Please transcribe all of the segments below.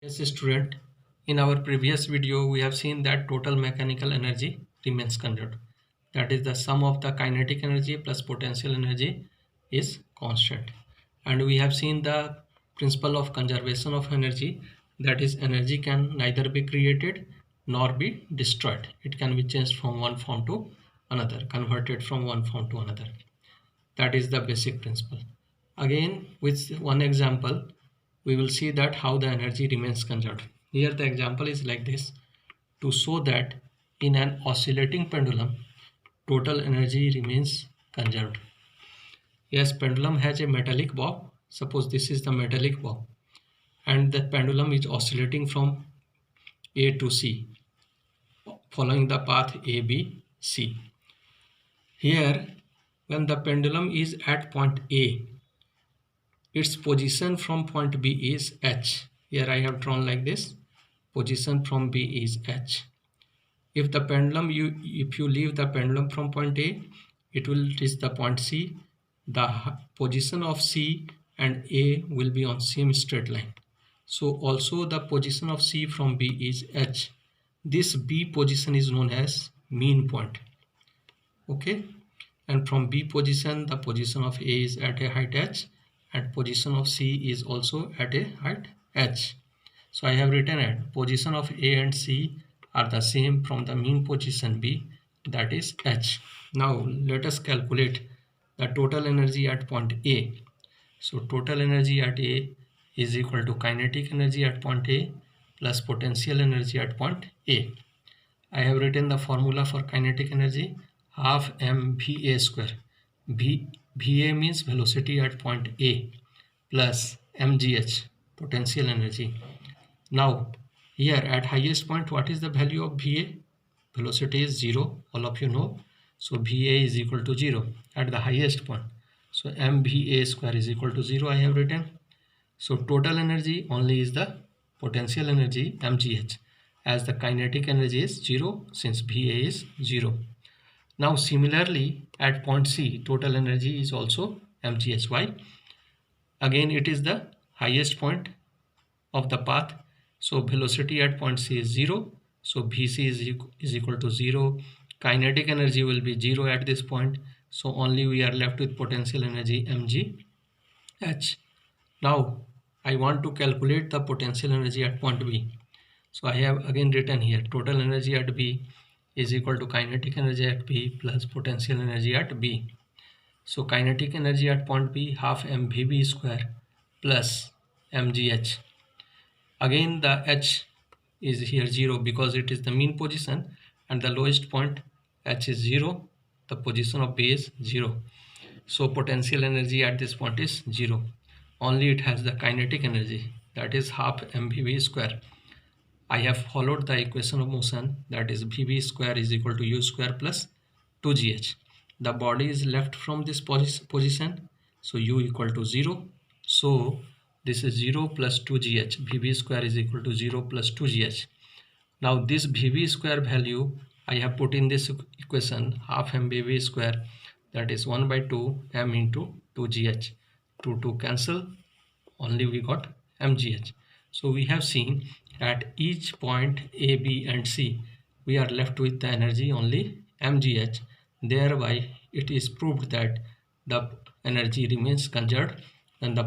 Yes, student. In our previous video, we have seen that total mechanical energy remains conserved. That is the sum of the kinetic energy plus potential energy is constant. And we have seen the principle of conservation of energy. That is, energy can neither be created nor be destroyed. It can be changed from one form to another, converted from one form to another. That is the basic principle. Again, with one example, we will see that how the energy remains conserved. Here the example is like this. To show that in an oscillating pendulum, total energy remains conserved. Yes, pendulum has a metallic bob. Suppose this is the metallic bob and the pendulum is oscillating from A to C, following the path A, B, C. Here, when the pendulum is at point A, its position from point B is H. Here I have drawn like this. Position from B is H. If the pendulum, if you leave the pendulum from point A, it will reach the point C. The position of C and A will be on same straight line. So also the position of C from B is H. This B position is known as mean point. Okay, and from B position, the position of A is at a height H and position of C is also at a height H. So I have written it, position of A and C are the same from the mean position B, that is H. Now let us calculate the total energy at point A. So total energy at A is equal to kinetic energy at point A plus potential energy at point A. I have written the formula for kinetic energy, half mva square. Va means velocity at point A plus mgh, potential energy. Now here at highest point, what is the value of Va? Velocity is 0, all of you know. So Va is equal to 0 at the highest point. So mva square is equal to 0 I have written. So total energy only is the potential energy mgh, as the kinetic energy is 0 since Va is 0. Now similarly at point C, total energy is also mgh. Why? Again it is the highest point of the path. So velocity at point C is 0. So Vc is equal to 0. Kinetic energy will be 0 at this point. So only we are left with potential energy mgh. Now I want to calculate the potential energy at point B. So I have again written here total energy at B is equal to kinetic energy at B plus potential energy at B. So kinetic energy at point B, half mvb square plus mgh. Again the h is here 0 because it is the mean position and the lowest point h is 0. The position of B is 0. So potential energy at this point is 0. Only it has the kinetic energy, that is half mvv square. I have followed the equation of motion, that is vv square is equal to u square plus 2gh. The body is left from this position, so u equal to 0. So this is 0 plus 2gh. vv square is equal to 0 plus 2gh. Now this vv square value I have put in this equation, half mvv square, that is 1 by 2 m into 2gh. 2 cancel, only we got mgh. So we have seen at each point A, B and C, we are left with the energy only mgh. Thereby it is proved that the energy remains conserved and the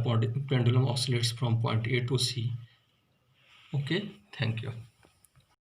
pendulum oscillates from point A to C. Okay, thank you.